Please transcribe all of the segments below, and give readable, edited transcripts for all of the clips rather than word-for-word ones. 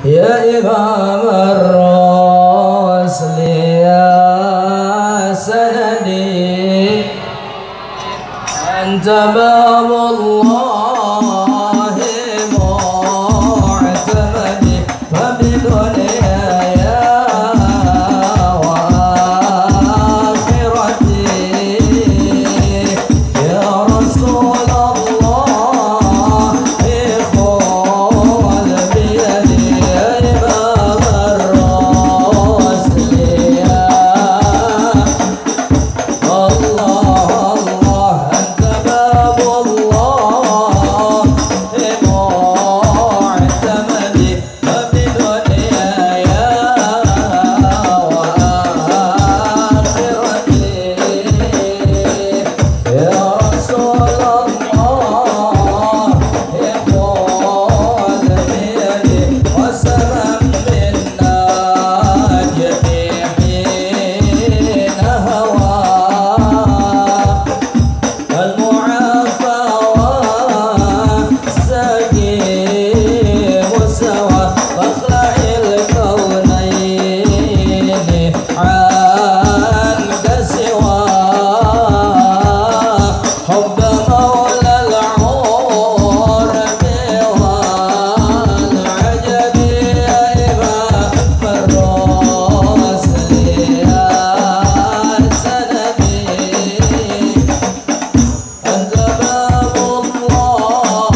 يا إمام الرسل يا سندي أنت باب الله معتمدي فبدنياي وآخرتي يا رسول الله خذ بيدي يا إمام الرسل يا الله الله أنت باب الله معتمدي فبدنياي وآخرتي يا رسول الله خذ بيدي وسلم منا جميع حين هوى المعافى والسقيم سوى فاخلع الكونين عنك سوى حب مولى العرب والعجب يا إمام الرسل يا سندي أنت باب الله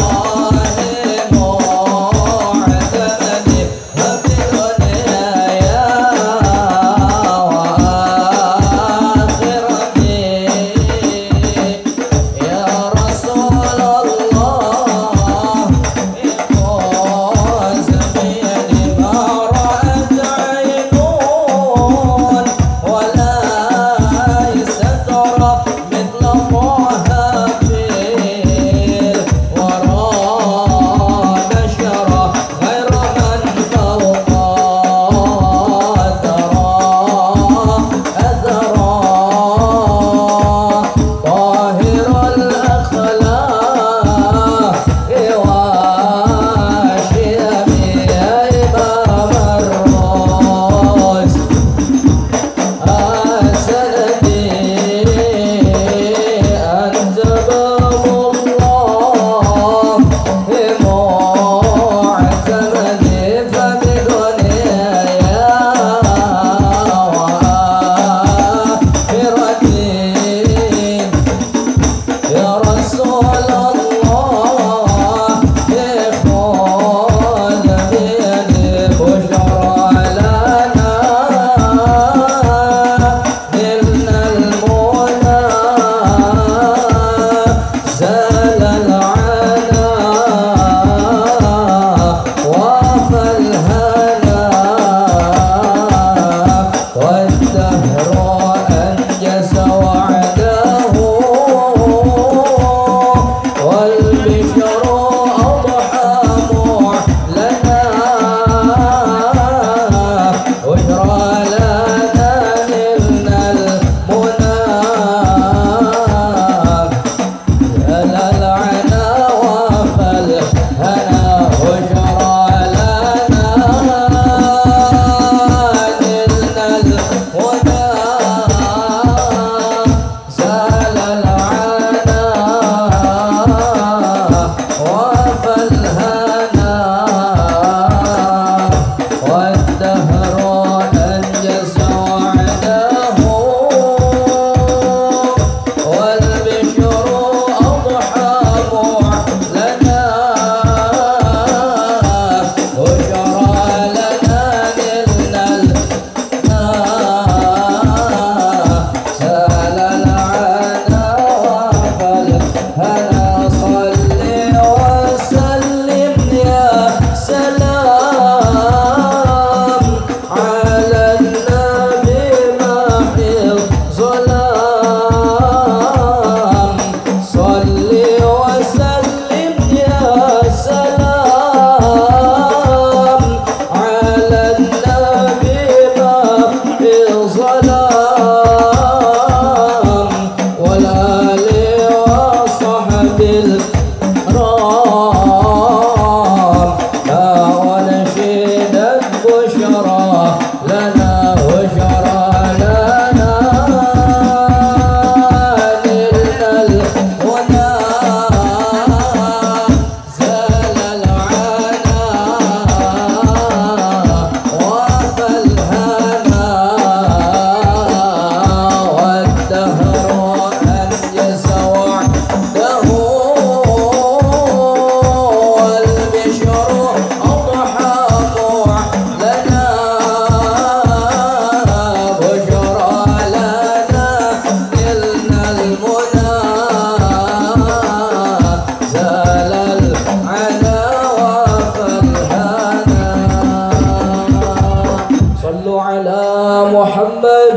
محمد.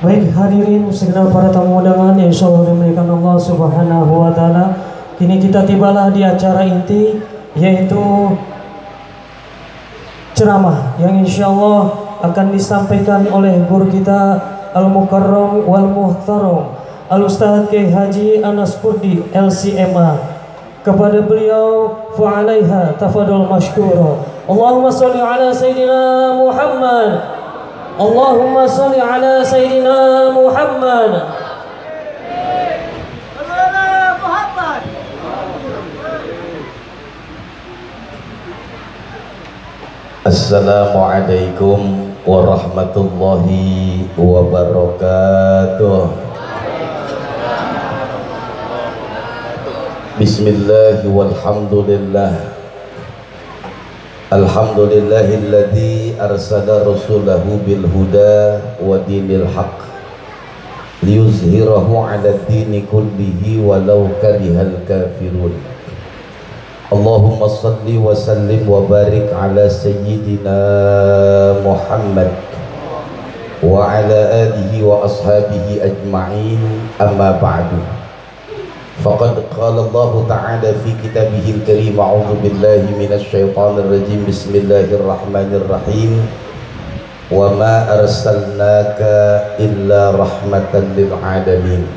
Baik hadirin segenap para tamu undangan yang insyaallah dimuliakan Allah Subhanahu wa taala. Kini kita tibalah di acara inti, yaitu ceramah yang insyaallah akan disampaikan oleh guru kita Al-Mukarram wal Muhtaram Al-Ustaz Kiai Haji Anas Purdi LCMA. Kepada beliau fa'alaiha tafadhol masykura. Allahumma shalli ala sayyidina Muhammad. Allahumma salli ala Sayyidina Muhammad. Assalamualaikum warahmatullahi wabarakatuh. Bismillah walhamdulillah. Alhamdulillahilladzi arsala rasulahu bil huda wa dinil haq liyuzhirahu 'ala ad-dini kullihi walau karihal kafirun. Allahumma shalli wa sallim wa barik ala sayyidina Muhammad wa ala alihi wa ashabihi ajma'in, amma ba'du. Faqad qala Allah ta'ala fi kitabihil karim, a'udzu billahi minasy syaithanir rajim, bismillahirrahmanirrahim, wa ma arsalnaka illa rahmatan lil alamin.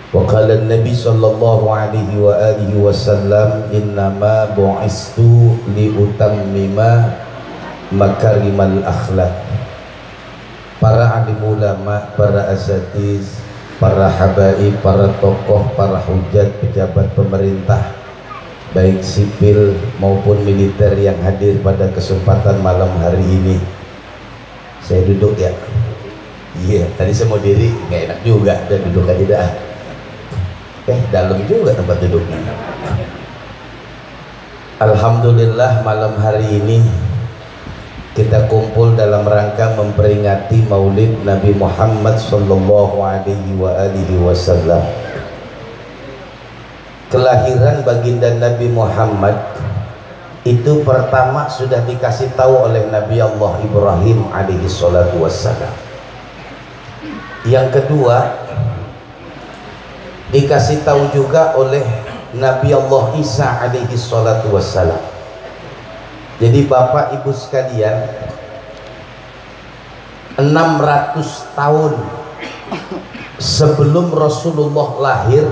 Wa qala an-nabi sallallahu alaihi wa alihi wasallam, innama bu'istu li utammima makarimal akhlaq. Para alim ulama, para asatiz, para habaib, para tokoh, para hujat, pejabat pemerintah baik sipil maupun militer yang hadir pada kesempatan malam hari ini. Saya duduk ya. Iya, tadi saya mau diri, nggak enak juga, dan duduk aja dah. Dalam juga tempat duduknya. Alhamdulillah malam hari ini kita kumpul dalam rangka memperingati Maulid Nabi Muhammad sallallahu alaihi wa alihi wasallam. Kelahiran baginda Nabi Muhammad itu pertama sudah dikasih tahu oleh Nabi Allah Ibrahim alaihi salatu wassalam. Yang kedua dikasih tahu juga oleh Nabi Allah Isa alaihi salatu wassalam. Jadi Bapak Ibu sekalian, 600 tahun sebelum Rasulullah lahir,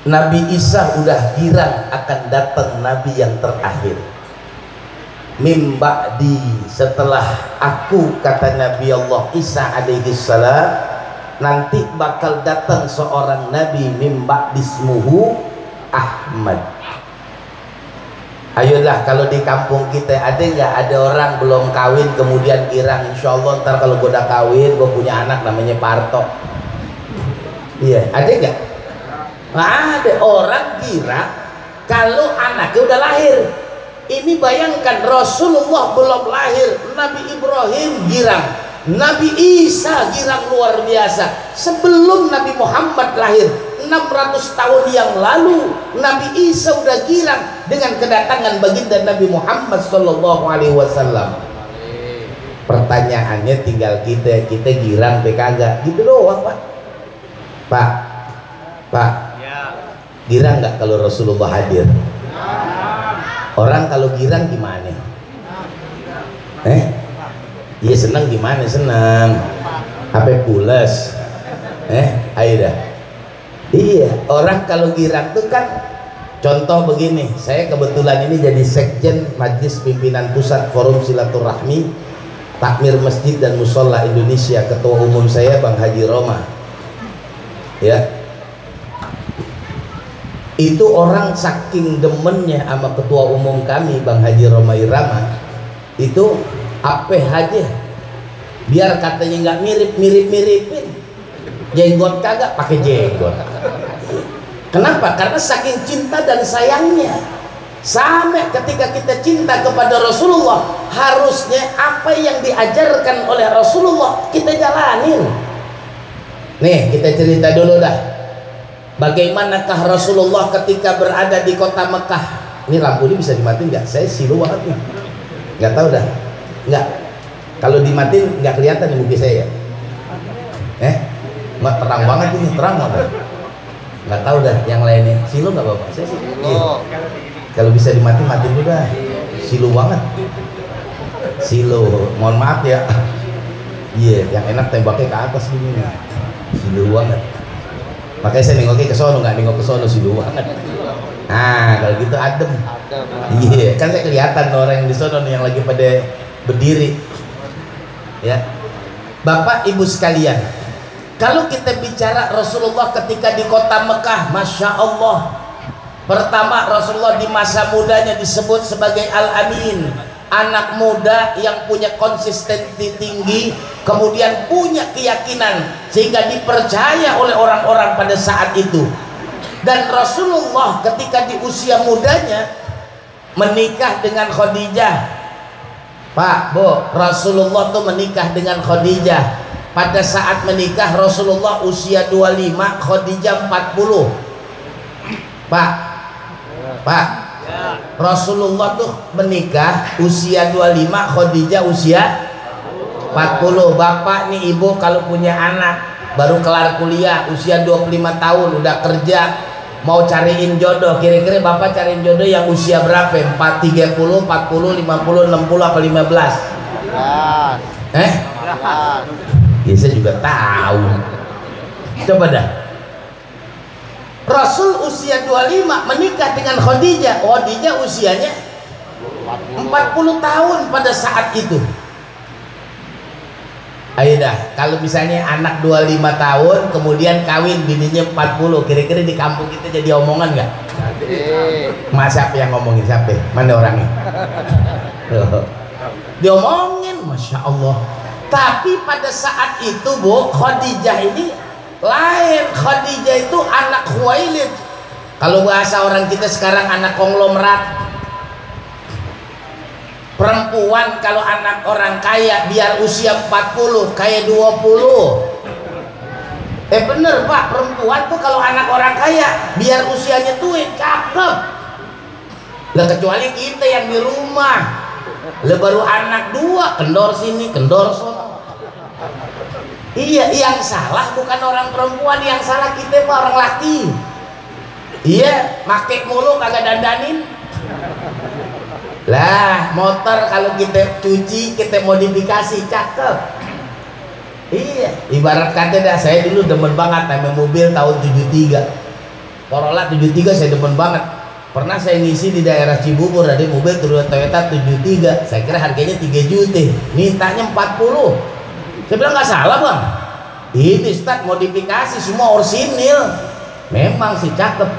Nabi Isa udah girang akan datang Nabi yang terakhir. Mim ba'di, setelah aku, kata Nabi Allah Isa alaihi salam, nanti bakal datang seorang Nabi mim ba'di ismuhu Ahmad. Ayolah, kalau di kampung kita ada nggak ada orang belum kawin kemudian girang, insya Allah ntar kalau gue udah kawin gue punya anak namanya Parto. Iya, ada nggak? Ada orang girang kalau anaknya udah lahir. Ini bayangkan, Rasulullah belum lahir, Nabi Ibrahim girang, Nabi Isa girang luar biasa. Sebelum Nabi Muhammad lahir 600 tahun yang lalu, Nabi Isa udah girang dengan kedatangan baginda Nabi Muhammad sallallahu alaihi wasallam. Pertanyaannya tinggal kita girang pe kagak, gitu doang, Pak. Pak, girang nggak kalau Rasulullah hadir? Orang kalau girang gimana? Iya senang gimana? Senang apa pules? Ayo dah. Iya, orang kalau girang tuh kan, contoh begini, saya kebetulan ini jadi sekjen Majelis Pimpinan Pusat Forum Silaturahmi Takmir Masjid dan Musola Indonesia. Ketua umum saya Bang Haji Roma. Ya, itu orang saking demennya sama ketua umum kami Bang Haji Roma Irama, itu apa aja biar katanya nggak miripin jenggot kagak pakai jenggot. Kenapa? Karena saking cinta dan sayangnya. Sampai ketika kita cinta kepada Rasulullah, harusnya apa yang diajarkan oleh Rasulullah kita jalanin. Nih kita cerita dulu dah, bagaimanakah Rasulullah ketika berada di kota Mekah. Ini lampu ini bisa dimatiin nggak? Saya silu banget nih, nggak tahu dah. Nggak, kalau dimatiin nggak kelihatan di muka saya ya. Nggak terang banget ini, terang banget. Nggak tahu dah yang lainnya. Silu nggak bapak? Saya silu. Iya. Kalau bisa dimatiin, matiin juga. Silu banget. Silu, mohon maaf ya. Iya, yang enak tembaknya ke atas gini. Silu banget. Makanya saya nengoknya ke sono, nggak nengok ke sono, silu banget. Nah, kalau gitu adem. Iya, kan saya kelihatan orang yang di sono nih yang lagi pada berdiri. Ya. Bapak Ibu sekalian, kalau kita bicara Rasulullah ketika di kota Mekah, Masya Allah. Pertama, Rasulullah di masa mudanya disebut sebagai Al-Amin, anak muda yang punya konsistensi tinggi, kemudian punya keyakinan sehingga dipercaya oleh orang-orang pada saat itu. Dan Rasulullah ketika di usia mudanya menikah dengan Khadijah. Pak, Bu, Rasulullah tuh menikah dengan Khadijah. Pada saat menikah Rasulullah usia 25, Khadijah 40. Pak, Rasulullah tuh menikah usia 25, Khadijah usia 40. Bapak nih Ibu kalau punya anak baru kelar kuliah usia 25 tahun udah kerja, mau cariin jodoh, kira-kira Bapak cariin jodoh yang usia berapa? 30, 40, 50, 60 apa 15? Ya saya juga tahu. Coba dah. Rasul usia 25 menikah dengan Khadijah. Khadijah usianya 40 tahun pada saat itu. Ayo dah, kalau misalnya anak 25 tahun kemudian kawin bininya 40, kira-kira di kampung kita jadi omongan nggak? Mas siapa yang ngomongin, siapa? Mana orangnya? Diomongin, Masya Allah. Tapi pada saat itu Bu, Khadijah ini lain. Khadijah itu anak Khuwailid. Kalau bahasa orang kita sekarang anak konglomerat. Perempuan kalau anak orang kaya biar usia 40 kayak 20. Bener Pak, perempuan tuh kalau anak orang kaya biar usianya tua cakep. Lah kecuali kita yang di rumah, lah baru anak 2 kendor sini kendor sono. Iya, yang salah bukan orang perempuan, yang salah kita Pak, orang laki. Iya, make mulu kagak dandanin. Lah motor kalau kita cuci, kita modifikasi cakep. Iya, ibarat kata dah, saya dulu demen banget namanya mobil tahun 73 Corolla 73, saya demen banget. Pernah saya ngisi di daerah Cibubur, ada mobil Toyota 73, saya kira harganya 3 juta, mintanya 40. Saya bilang nggak salah Bang, ini start modifikasi semua orsinil. Memang sih cakep.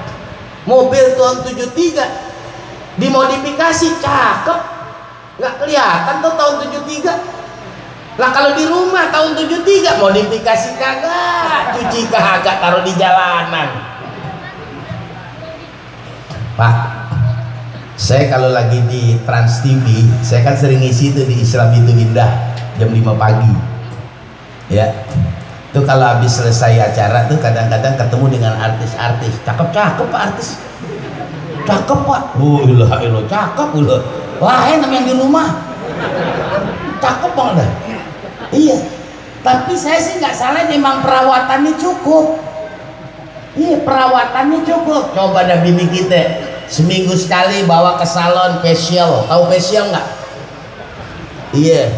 Mobil tahun 73 dimodifikasi cakep, nggak kelihatan tuh tahun 73. Lah kalau di rumah tahun 73 modifikasi kagak, cuci kagak, taruh di jalanan. Pak, saya kalau lagi di Trans TV, saya kan sering ngisi itu di Islam Itu Indah jam 5 pagi ya. Tuh kalau habis selesai acara tuh kadang-kadang ketemu dengan artis-artis, cakep-cakep Pak artis, cakep Pak, ilah cakep ulah, lain yang di rumah cakep banget dah. Iya, tapi saya sih nggak salah, memang perawatannya cukup. Iya, perawatannya cukup. Coba dah bini kita seminggu sekali bawa ke salon facial, tahu facial nggak? Iya,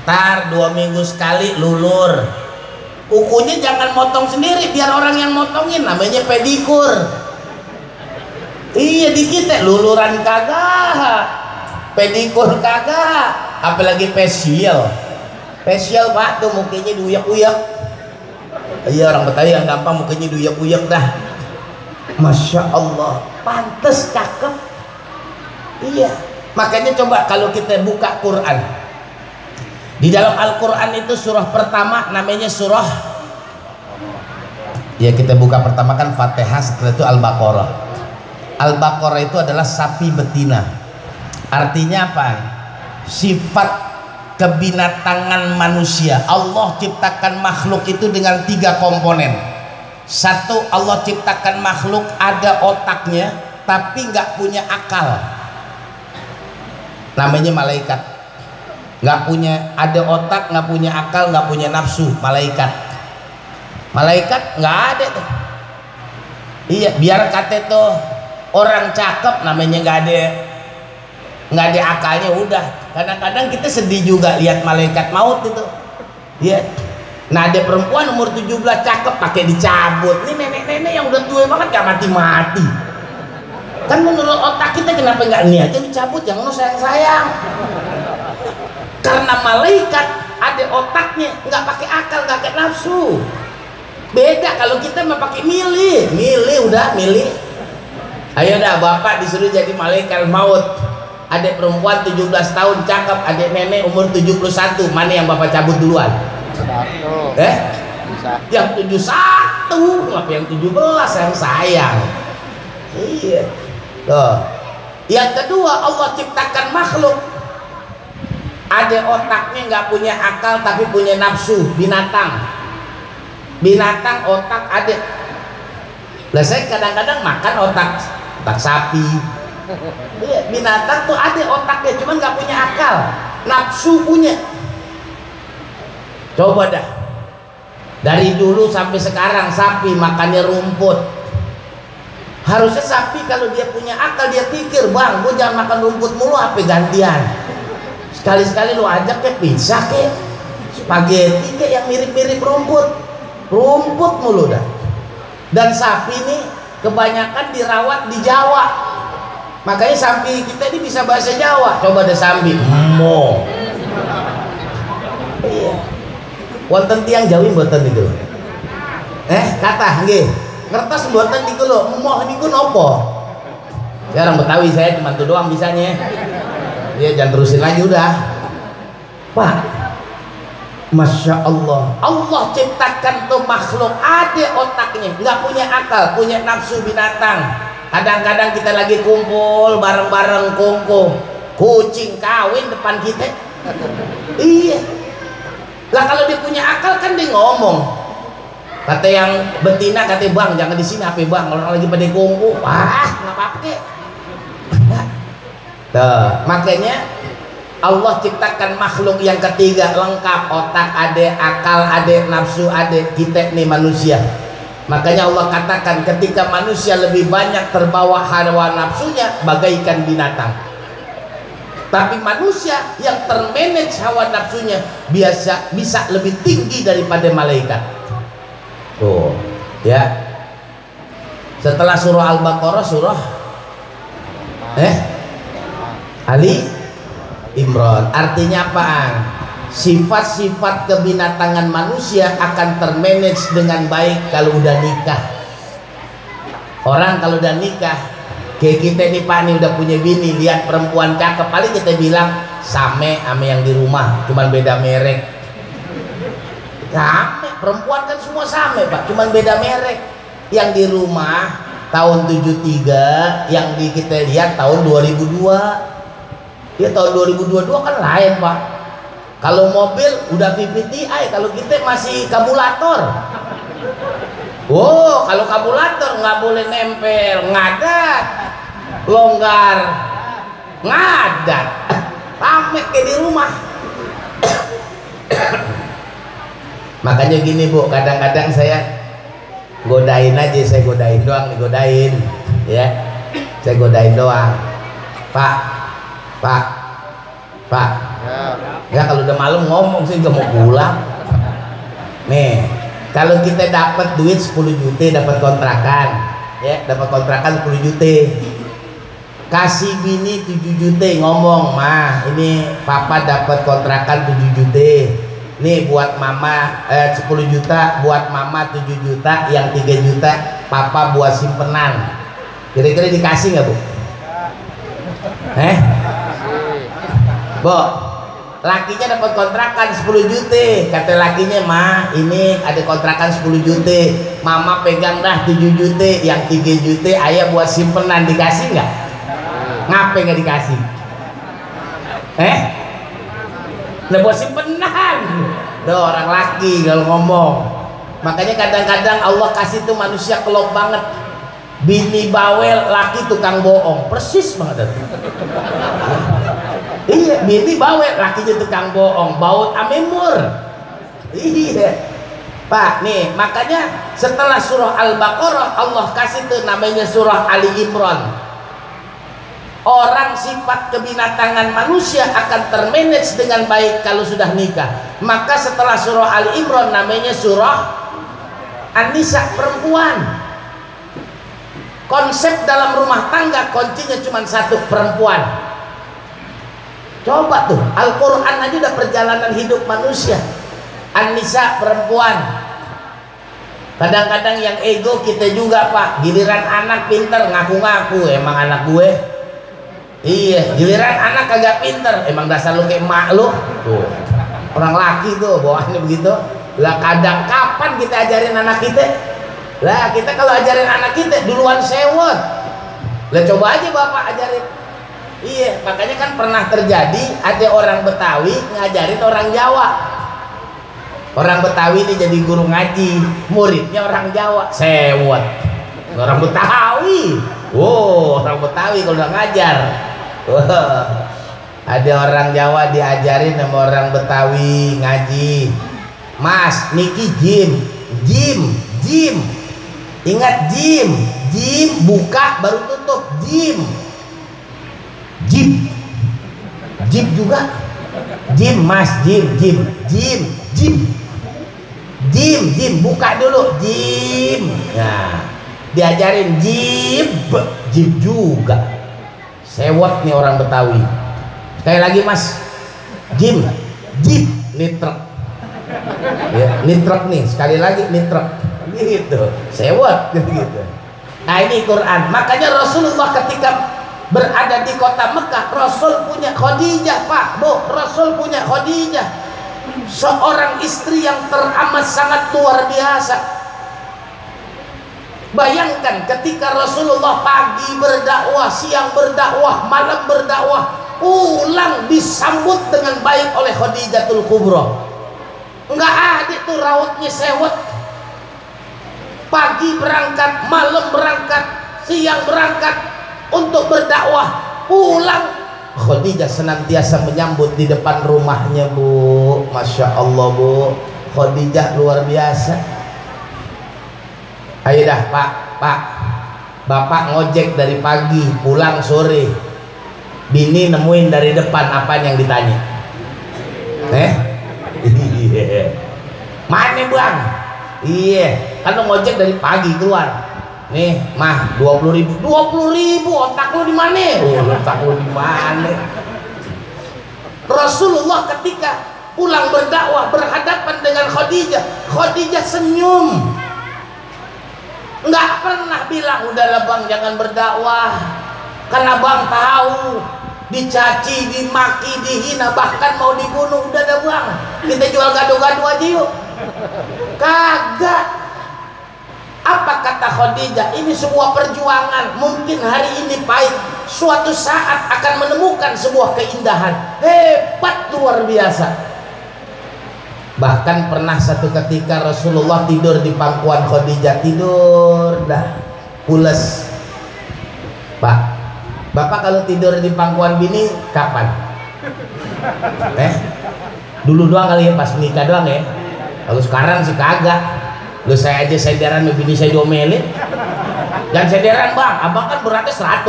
tar 2 minggu sekali lulur, kukunya jangan motong sendiri, biar orang yang motongin, namanya pedikur. Iya, di kita luluran kagak, pedikur kagak, apalagi facial. Facial Pak tuh mukanya diuyak-uyak. Iya, orang Betawi yang gampang mukanya diuyak-uyak dah. Masya Allah, pantes cakep. Iya, makanya coba kalau kita buka Quran, di dalam Al-Quran itu surah pertama namanya surah, ya kita buka pertama kan Fatihah, setelah itu Al-Baqarah. Al-Baqarah itu adalah sapi betina. Artinya apa? Sifat kebinatangan manusia. Allah ciptakan makhluk itu dengan 3 komponen. Satu, Allah ciptakan makhluk ada otaknya tapi nggak punya akal, namanya malaikat. Nggak punya, ada otak nggak punya akal, nggak punya nafsu. Malaikat nggak ada tuh. Iya, biar kata tuh orang cakep, namanya nggak ada akalnya. Udah, kadang-kadang kita sedih juga lihat malaikat maut itu. Iya. Nah, ada perempuan umur 17 cakep pakai dicabut. Ini nenek-nenek yang udah tua banget gak mati-mati. Kan menurut otak kita kenapa nggak ini aja dicabut, yang lo sayang-sayang. Karena malaikat ada otaknya, nggak pakai akal, nggak pakai nafsu. Beda kalau kita mau pakai milih. Ayo dah, bapak disuruh jadi malaikat maut. Adik perempuan 17 tahun cakep, adik nenek umur 71, mana yang bapak cabut duluan? Yang 71, kenapa yang 17 yang sayang? Iya. Tuh. Yang kedua, Allah ciptakan makhluk ada otaknya, nggak punya akal tapi punya nafsu. Binatang otak ada. Lah saya kadang-kadang makan otak sapi. Iya, binatang tuh ada otaknya, cuman nggak punya akal, nafsu punya. Coba dah, dari dulu sampai sekarang sapi makannya rumput. Harusnya sapi kalau dia punya akal, dia pikir, bang, gue jangan makan rumput mulu, apa gantian. Sekali-sekali lu ajak ke pizza, ke spaghetti, ke yang mirip-mirip rumput mulu dah. Dan sapi ini kebanyakan dirawat di Jawa, makanya sapi kita ini bisa bahasa Jawa. Coba deh sambi mo. Iya. Wonten tiang Jawi mboten niku. Kata nggih. Ngertos mboten niku lho, moh niku nopo? Saya orang Betawi, saya cuma itu doang bisanya. Ya jangan terusin lagi udah. Pak, Masya Allah, Allah ciptakan tuh makhluk ada otaknya, nggak punya akal, punya nafsu binatang. Kadang-kadang kita lagi kumpul bareng-bareng kongko, kucing kawin depan kita. Iya. Lah kalau dia punya akal kan dia ngomong. Kata yang betina, kata bang jangan di sini, apa bang? Orang lagi pada kongko, nggak pakai. Makanya Allah ciptakan makhluk yang ketiga lengkap, otak ada, akal ada, nafsu ada. Kita nih manusia. Makanya Allah katakan ketika manusia lebih banyak terbawa hawa nafsunya bagaikan binatang. Tapi manusia yang termanage hawa nafsunya bisa lebih tinggi daripada malaikat. Tuh, ya. Setelah surah Al-Baqarah surah Ali Imran. Artinya apaan? Sifat-sifat kebinatangan manusia akan termanage dengan baik kalau udah nikah. Orang kalau udah nikah, kayak kita nih Pak nih udah punya bini, lihat perempuan cakep, paling kita bilang same yang di rumah, cuman beda merek. Same, perempuan kan semua same Pak, cuman beda merek. Yang di rumah tahun 73, yang di kita lihat tahun 2002. Ya tahun 2022 kan lain Pak. Kalau mobil udah VVTi, kalau kita masih kabulator. Oh, kalau kabulator nggak boleh nempel, ngadat, longgar, ngadat, rame kayak di rumah. Makanya gini Bu, kadang-kadang saya godain aja, saya godain doang, ya, saya godain doang. Pak, ya kalau udah malam ngomong sih gak mau pulang. Nih, kalau kita dapat duit 10 juta, dapat kontrakan, ya, dapat kontrakan 10 juta, kasih bini 7 juta, ngomong, mah, ini papa dapat kontrakan 7 juta, nih buat mama 10 juta, buat mama 7 juta, yang 3 juta papa buat simpenan. Kira-kira dikasih nggak Bu? Bu, lakinya dapat kontrakan 10 juta, kata lakinya, mah ini ada kontrakan 10 juta, mama pegang dah 7 juta, yang 3 juta ayah buat simpenan, dikasih nggak? Ngapain nggak dikasih? Nah buat simpenan. Tuh orang laki kalau ngomong. Makanya kadang-kadang Allah kasih tuh manusia kelop banget. Bini bawel, laki tukang bohong. Persis banget. Iya, bini bawel, lakinya tukang bohong. Baut amemur. Iya. Pak, nih makanya setelah surah Al-Baqarah Allah kasih tuh namanya surah Ali Imran. Orang sifat kebinatangan manusia akan termanage dengan baik kalau sudah nikah. Maka setelah surah Ali Imran namanya surah An-Nisa, perempuan. Konsep dalam rumah tangga kuncinya cuma satu, perempuan. Coba tuh Al-Quran aja udah perjalanan hidup manusia. An-Nisa, perempuan. Kadang-kadang yang ego kita juga Pak, giliran anak pinter ngaku-ngaku emang anak gue. Iya, giliran anak kagak pinter emang dasar lu kayak emak lu. Tuh orang laki tuh bawaannya begitu. Lah kadang kapan kita ajarin anak kita? Lah kita kalau ajarin anak kita duluan sewot. Lah coba aja bapak ajarin. Iya, makanya kan pernah terjadi ada orang Betawi ngajarin orang Jawa. Orang Betawi ini jadi guru ngaji, muridnya orang Jawa, sewot. Orang Betawi. Wow, orang Betawi kalau udah ngajar. Wow. Ada orang Jawa diajarin sama orang Betawi ngaji. Mas, niki gym. Ingat gym buka baru tutup, gym juga. Gym Mas, gym buka dulu, gym. Nah, diajarin gym juga. Sewot nih orang Betawi. Sekali lagi Mas, gym nih truk. Ya, nih truk nih, sekali lagi nih truk. Gitu, sewot gitu. Nah ini Quran. Makanya Rasulullah ketika berada di kota Mekah, Rasul punya Khadijah Pak, Bu. Rasul punya Khadijah, seorang istri yang teramat sangat luar biasa. Bayangkan ketika Rasulullah pagi berdakwah, siang berdakwah, malam berdakwah, ulang disambut dengan baik oleh Khadijatul Kubra. Enggak ada tuh rautnya sewot. Pagi berangkat, malam berangkat, siang berangkat untuk berdakwah, pulang Khadijah senantiasa menyambut di depan rumahnya, Bu. Masya Allah, Bu. Khadijah luar biasa. Ayo dah Pak, Bapak ngojek dari pagi, pulang sore. Bini nemuin dari depan, apa yang ditanya? Iya. Mana Bang? Iya, kan lo ngojek dari pagi keluar. Nih, mah 20.000. 20.000, otak lo di mana? Oh, otak lo di mana? Rasulullah ketika pulang berdakwah berhadapan dengan Khadijah senyum. Nggak pernah bilang udahlah Bang jangan berdakwah, karena Bang tahu dicaci, dimaki, dihina, bahkan mau dibunuh. Udah dah Bang, kita jual gado-gado aja yuk. Kagak. Apa kata Khadijah? Ini sebuah perjuangan. Mungkin hari ini pahit, suatu saat akan menemukan sebuah keindahan. Hebat, luar biasa. Bahkan pernah satu ketika Rasulullah tidur di pangkuan Khadijah, tidur dah pules. Pak, Bapak kalau tidur di pangkuan bini kapan? Dulu doang kali ya, pas nikah doang ya. Kalau sekarang sih kagak. Lu saya aja sederan bini saya diomelin. Jangan sederan Bang, abang kan beratnya 100.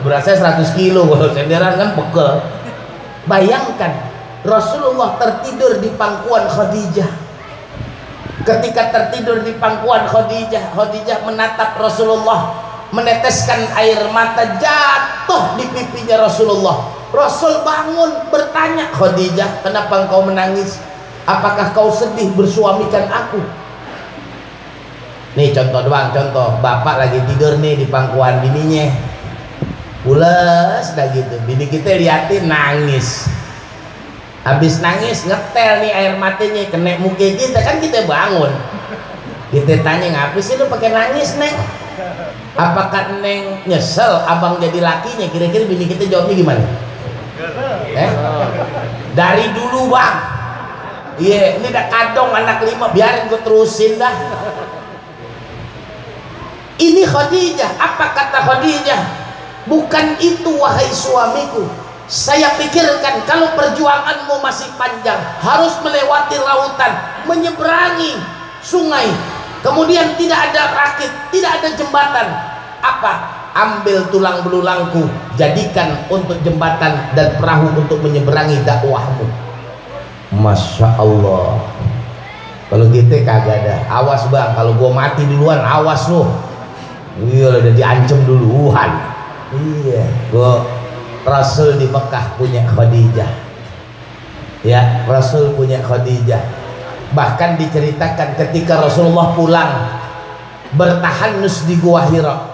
Beratnya 100 kilo, kalau sederan kan pekel. Bayangkan Rasulullah tertidur di pangkuan Khadijah. Ketika tertidur di pangkuan Khadijah menatap Rasulullah, meneteskan air mata jatuh di pipinya Rasulullah. Rasul bangun bertanya, Khadijah, kenapa engkau menangis? Apakah kau sedih bersuamikan aku? Nih contoh doang, contoh. Bapak lagi tidur nih di pangkuan bininya, pules dah gitu. Bini kita liatin nangis. Habis nangis ngetel nih air matanya kena muka kita, kan kita bangun. Kita tanya, ngapa sih lu pakai nangis Neng? Apakah Neng nyesel abang jadi lakinya? Kira-kira bini kita jawabnya gimana? Dari dulu bang. Iya, ini udah kadong anak 5, biarin gue terusin dah. Ini Khadijah, apa kata Khadijah? Bukan itu wahai suamiku. Saya pikirkan kalau perjuanganmu masih panjang, harus melewati lautan, menyeberangi sungai, kemudian tidak ada rakit, tidak ada jembatan. Apa? Ambil tulang belulangku, jadikan untuk jembatan dan perahu untuk menyeberangi dakwahmu. Masya Allah. Kalau gitu kagak ada. Awas bang, kalau gua mati duluan, awas lu. Iya, udah diancam duluan. Iya, gua Rasul di Mekah punya Khadijah. Ya, Rasul punya Khadijah. Bahkan diceritakan ketika Rasulullah pulang bertahanus di Gua Hira.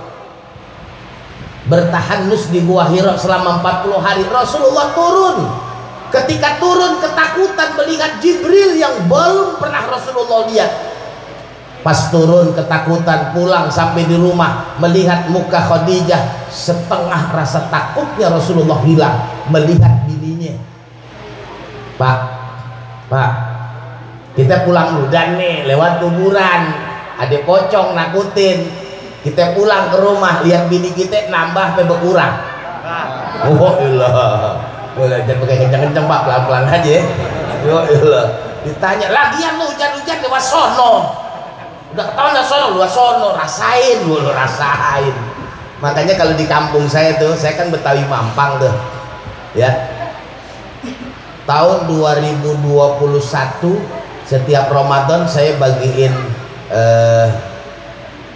Bertahanus di Gua Hira selama 40 hari. Rasulullah turun. Ketika turun ketakutan melihat Jibril yang belum pernah Rasulullah lihat. Pas turun ketakutan, pulang sampai di rumah melihat muka Khadijah, setengah rasa takutnya Rasulullah hilang melihat bininya. Pak, kita pulang dulu dan nih lewat kuburan ada pocong nakutin. Kita pulang ke rumah lihat bini kita nambah sampai berkurang. Oh ilah, boleh jangan pakai kencang-kencang pak, pelan-pelan aja. Oh ilah, ditanya lagian lu hujan-hujan lewat sono. Udah ketahuan lah sono, luas sono, rasain dulu, rasain. Makanya kalau di kampung saya tuh, saya kan Betawi Mampang tuh, ya. Tahun 2021 setiap Ramadan saya bagiin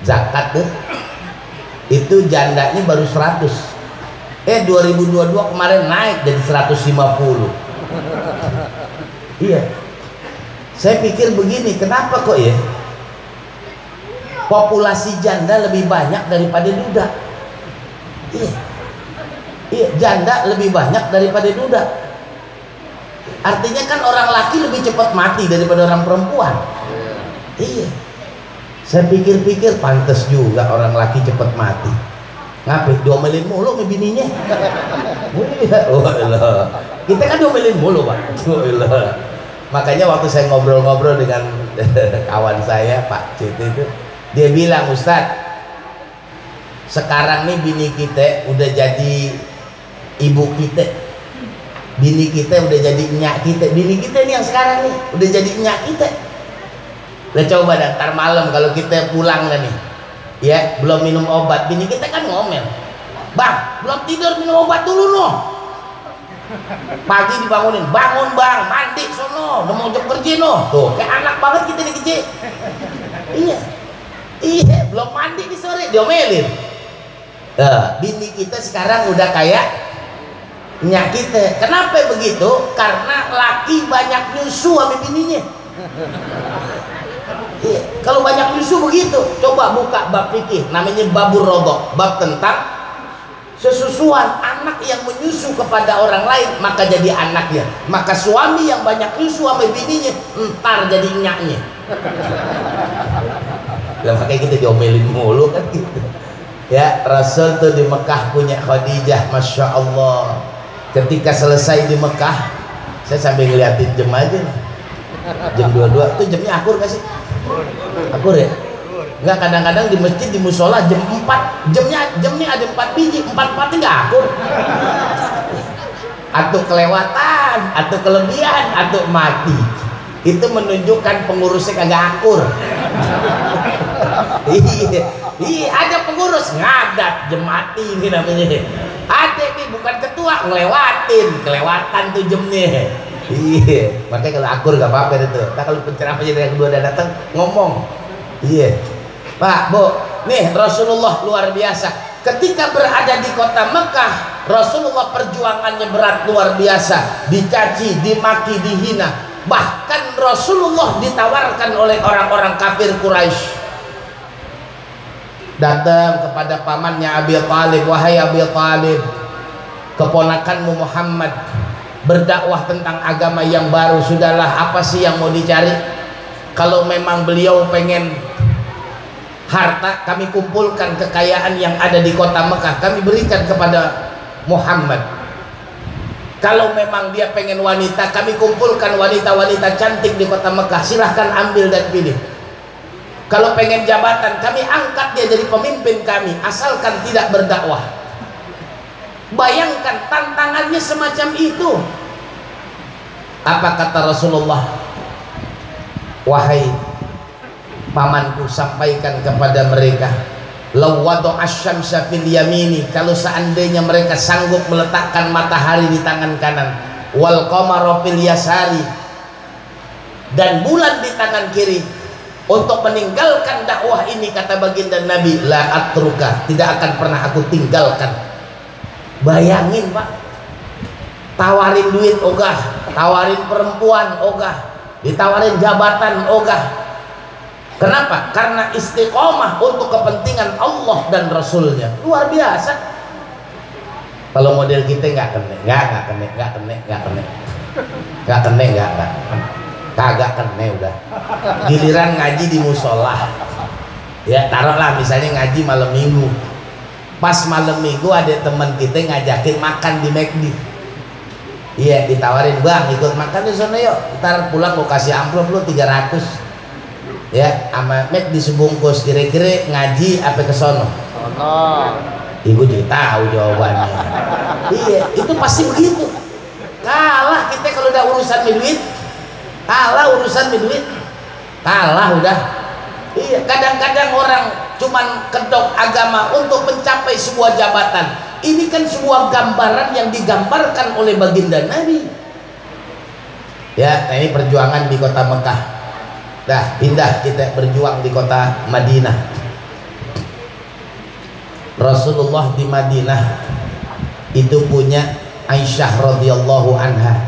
zakat tuh. Itu jandanya baru 100. 2022 kemarin naik jadi 150. Iya. Saya pikir begini, kenapa kok ya? Populasi janda lebih banyak daripada duda. Iya, janda lebih banyak daripada duda. Artinya kan orang laki lebih cepat mati daripada orang perempuan. Iya. Saya pikir-pikir pantas juga orang laki cepat mati. Ngapain diomelin mulu sama bininya? Oh, kita kan diomelin mulu pak. Makanya waktu saya ngobrol-ngobrol dengan kawan saya Pak Citi itu, dia bilang, Ustadz, sekarang nih bini kita udah jadi ibu kita, bini kita udah jadi nyak kita, bini kita nih yang sekarang nih udah jadi nyak kita. Udah coba dah, ntar malam kalau kita pulang nih, ya belum minum obat, bini kita kan ngomel, bang belum tidur minum obat dulu noh. Pagi dibangunin, bangun bang, mandi sono, udah mau jam kerja noh. Tuh kayak anak banget kita nih kecil. Iya, belum mandi di sore diomelin. Bini kita sekarang udah kayak nyak kita. Kenapa begitu? Karena laki banyak nyusu sama bininya. Iya, kalau banyak nyusu begitu. Coba buka bab fikih, namanya babur rodok, bab tentang sesusuan. Anak yang menyusu kepada orang lain maka jadi anaknya, maka suami yang banyak nyusu sama bininya ntar jadi nyaknya. Lah makanya kita diomelin mulu kan gitu. Ya, Rasul tuh di Mekah punya Khadijah, Masya Allah. Ketika selesai di Mekah, saya sambil ngeliatin jam aja nih. Jam 22, tuh jamnya akur gak sih? Akur ya? Enggak, kadang-kadang di masjid, di musola jam 4, jamnya ada 4 biji, 4 nggak akur. Atau kelewatan, atau kelebihan, atau mati. Itu menunjukkan pengurusnya kagak akur. Iya, ada pengurus ngadat jam mati ini namanya. Ada nih bukan ketua kelewatan tuh jamnya. Iya, makanya kalau akur gak apa-apa itu. Nah kalau penceramah yang kedua udah datang ngomong. Iya, Pak, Bu, nih Rasulullah luar biasa. Ketika berada di kota Mekah, Rasulullah perjuangannya berat luar biasa, dicaci, dimaki, dihina. Bahkan Rasulullah ditawarkan oleh orang-orang kafir Quraisy. Datang kepada pamannya Abi Thalib, wahai Abi Thalib, keponakanmu Muhammad berdakwah tentang agama yang baru. Sudahlah, apa sih yang mau dicari? Kalau memang beliau pengen harta, kami kumpulkan kekayaan yang ada di kota Mekah, kami berikan kepada Muhammad. Kalau memang dia pengen wanita, kami kumpulkan wanita-wanita cantik di kota Mekah, silahkan ambil dan pilih. Kalau pengen jabatan, kami angkat dia jadi pemimpin kami, asalkan tidak berdakwah. Bayangkan tantangannya semacam itu. Apa kata Rasulullah? Wahai pamanku, sampaikan kepada mereka, law wada'a asy-syamsa fil yamini, kalau seandainya mereka sanggup meletakkan matahari di tangan kanan, wal qamara fil yasari, dan bulan di tangan kiri, untuk meninggalkan dakwah ini, kata baginda Nabi, la atruka, tidak akan pernah aku tinggalkan. Bayangin Pak, tawarin duit ogah, tawarin perempuan ogah, ditawarin jabatan ogah. Kenapa? Karena istiqomah untuk kepentingan Allah dan Rasulnya. Luar biasa. Kalau model kita nggak kagak kene udah. Giliran ngaji di musola, ya taruhlah misalnya ngaji malam minggu. Pas malam minggu ada teman kita ngajakin makan di McD. Iya, ditawarin, bang ikut makan di sana yuk, ntar pulang mau kasih amplop lu 300 ya sama McD sebungkus. Kira-kira ngaji apa ke sono? Ibu jadi tahu jawabannya. Iya, itu pasti begitu. Kalah kita kalau udah urusan duit, kalah udah. Iya, kadang-kadang orang cuman kedok agama untuk mencapai sebuah jabatan. Ini kan sebuah gambaran yang digambarkan oleh baginda Nabi. Ya, nah ini perjuangan di kota Mekah. Dah pindah kita berjuang di kota Madinah. Rasulullah di Madinah itu punya Aisyah radhiyallahu anha.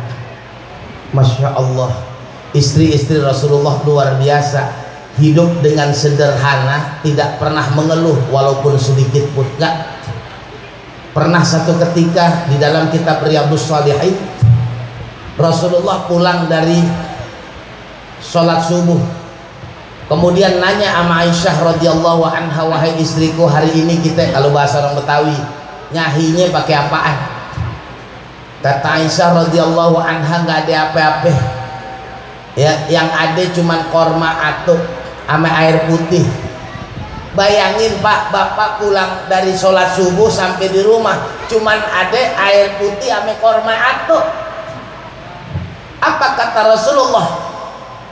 Masya Allah, istri-istri Rasulullah luar biasa, hidup dengan sederhana, tidak pernah mengeluh walaupun sedikit pun. Enggak pernah. Satu ketika di dalam kitab Riyadhus Shalihin, Rasulullah pulang dari sholat subuh, kemudian nanya sama Aisyah radhiyallahu anha, wahai istriku, hari ini kita, kalau bahasa orang Betawi, nyahinya pakai apaan? Kata Aisyah radhiyallahu anha, nggak ada apa-apa ya, yang ada cuman korma atuk sama air putih. Bayangin Pak, bapak pulang dari sholat subuh sampai di rumah cuman ada air putih sama korma atuk. Apa kata Rasulullah?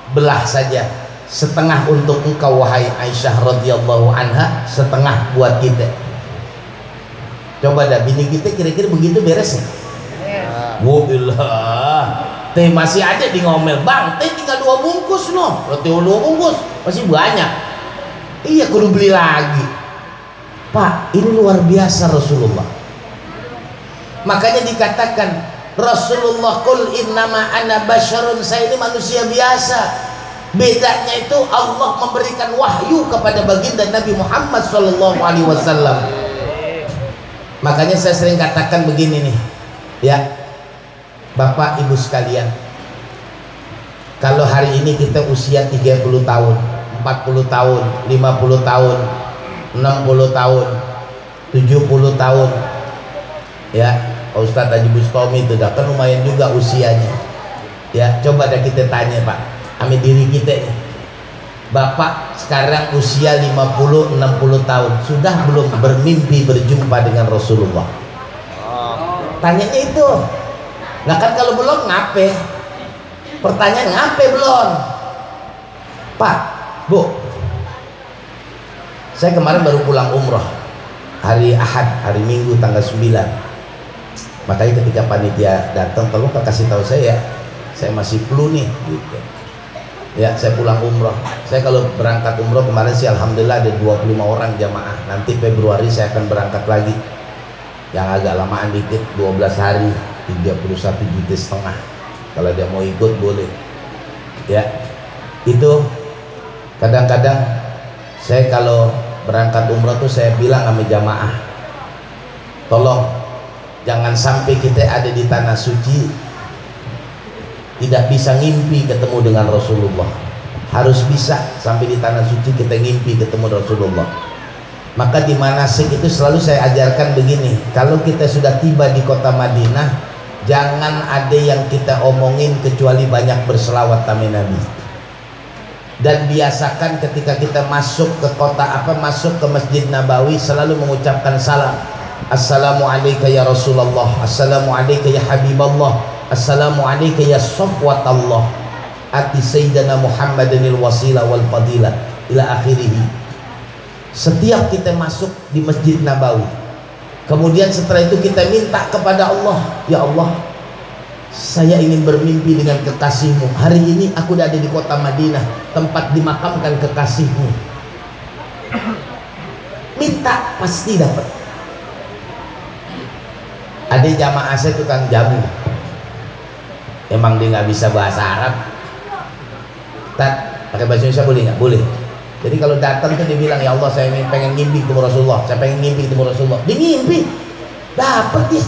Belah saja, setengah untuk engkau wahai Aisyah radhiyallahu anha, setengah buat kita. Coba dah, bini kita kira-kira begitu beres ya? Wabillah, teh masih ada di ngomel, bang teh tinggal 2 bungkus no, berarti 2 bungkus masih banyak. Iya, kudu beli lagi. Pak, ini luar biasa Rasulullah. Makanya dikatakan Rasulullah, qul innama ana basyarun, saya ini manusia biasa. Bedanya itu Allah memberikan wahyu kepada baginda Nabi Muhammad SAW. Makanya saya sering katakan begini nih ya, Bapak Ibu sekalian, kalau hari ini kita usia 30 tahun, 40 tahun, 50 tahun, 60 tahun, 70 tahun ya, Ustadz Haji Bustami itu dah kan lumayan juga usianya ya. Coba dah kita tanya Pak, ambil diri kita nih, Bapak sekarang usia 50-60 tahun, sudah belum bermimpi berjumpa dengan Rasulullah? Tanyanya itu. Nah kan kalau belum, ngape? Pertanyaan ngape belum? Pak, Bu, saya kemarin baru pulang umroh hari Ahad, hari Minggu tanggal 9. Makanya ketika panitia datang, tolong kasih tahu saya masih flu nih gitu. Ya, saya pulang umroh. Saya kalau berangkat umroh kemarin sih alhamdulillah ada 25 orang jamaah. Nanti Februari saya akan berangkat lagi, yang agak lamaan dikit, 12 hari, 31,5 juta. Kalau dia mau ikut boleh ya. Itu kadang-kadang saya kalau berangkat umroh tuh saya bilang sama jamaah, tolong jangan sampai kita ada di tanah suci tidak bisa ngimpi ketemu dengan Rasulullah. Harus bisa sampai di tanah suci kita ngimpi ketemu Rasulullah. Maka di manasik itu selalu saya ajarkan begini, kalau kita sudah tiba di kota Madinah, jangan ada yang kita omongin kecuali banyak berselawat tami Nabi. Dan biasakan ketika kita masuk ke masuk ke Masjid Nabawi selalu mengucapkan salam. Assalamualaikum ya Rasulullah, Assalamualaikum ya Habiballah, Assalamualaikum ya Safwatallah, ati Sayyidina Muhammadinil wasilah wal fadilah ila akhirih. Setiap kita masuk di Masjid Nabawi, kemudian setelah itu kita minta kepada Allah, ya Allah, saya ingin bermimpi dengan kekasihmu. Hari ini aku sudah ada di kota Madinah, tempat dimakamkan kekasihmu. Minta pasti dapat. Ada jamaah saya tukang jamu, emang dia nggak bisa bahasa Arab. Pakai bahasa Indonesia boleh nggak? Boleh. Jadi kalau datang tuh dia bilang, ya Allah saya pengen ngimpi ketemu Rasulullah, saya pengen ngimpi ketemu Rasulullah. Dia ngimpi, dapat dia.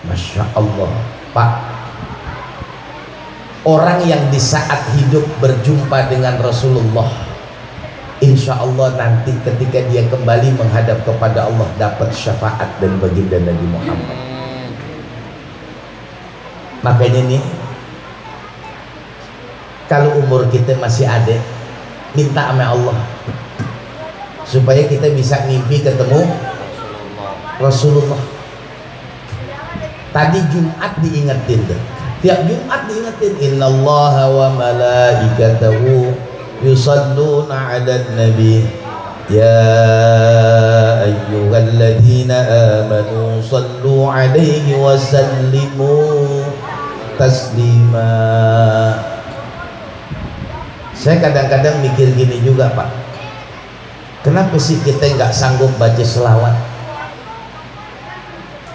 Masya Allah, Pak. Orang yang di saat hidup berjumpa dengan Rasulullah, insya Allah nanti ketika dia kembali menghadap kepada Allah dapat syafaat dan baginda Nabi Muhammad. Makanya nih, kalau umur kita masih ada, minta sama Allah supaya kita bisa ngimpi ketemu Rasulullah. Tadi Jumat diingetin deh. Tiap Jumat diingetin, innallaha wa malaikatahu yusalluna 'alan nabi ya ayyuhalladzina amanu sallu 'alaihi wa sallimu taslima. Saya kadang-kadang mikir gini juga, Pak, kenapa sih kita nggak sanggup baca selawat?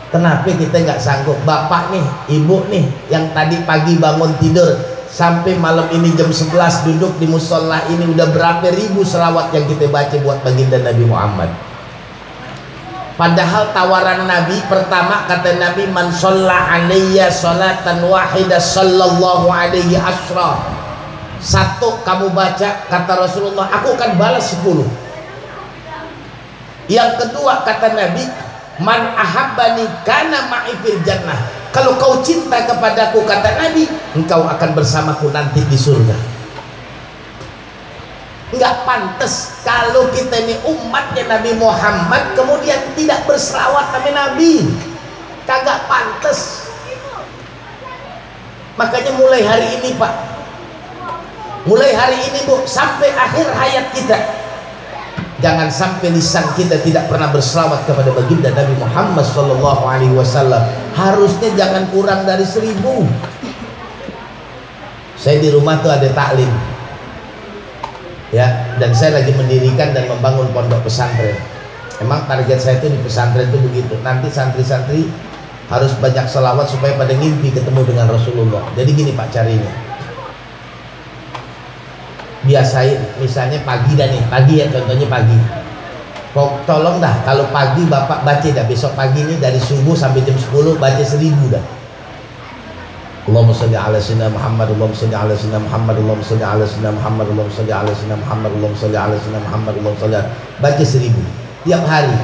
Kenapa kita nggak sanggup? Bapak nih, ibu nih, yang tadi pagi bangun tidur sampai malam ini jam 11 duduk di musola ini, udah berapa ribu selawat yang kita baca buat baginda Nabi Muhammad. Padahal tawaran Nabi pertama, kata Nabi, man sholla alayya sholatan wahidah sallallahu alaihi asyra. Satu kamu baca, kata Rasulullah, aku akan balas 10. Yang kedua, kata Nabi, man ahabbani kana ma'i fil jannah. Kalau kau cinta kepadaku, kata Nabi, engkau akan bersamaku nanti di surga. Enggak pantas kalau kita ini umatnya Nabi Muhammad kemudian tidak berselawat sama Nabi. Kagak pantas. Makanya mulai hari ini, Pak, mulai hari ini, Bu, sampai akhir hayat kita, jangan sampai lisan kita tidak pernah berselawat kepada baginda Nabi Muhammad SAW. Harusnya jangan kurang dari 1000. Saya di rumah tuh ada taklim, ya, dan saya lagi mendirikan dan membangun pondok pesantren. Emang target saya itu di pesantren itu begitu. Nanti santri-santri harus banyak selawat supaya pada ngimpi ketemu dengan Rasulullah. Jadi gini, Pak, carinya. Biasain misalnya pagi dah nih, pagi ya, contohnya pagi. Tolong dah kalau pagi Bapak baca dah, besok pagi nih dari subuh sampai jam 10 baca 1000 dah. Allahumma shalli ala sayyidina Muhammad, Allahumma shalli ala sayyidina Muhammad, Allahumma shalli ala sayyidina Muhammad, Allahumma shalli ala sayyidina Muhammad, Allahumma shalli ala sayyidina Muhammad, Allahumma shalli ala, baca 1000 tiap hari.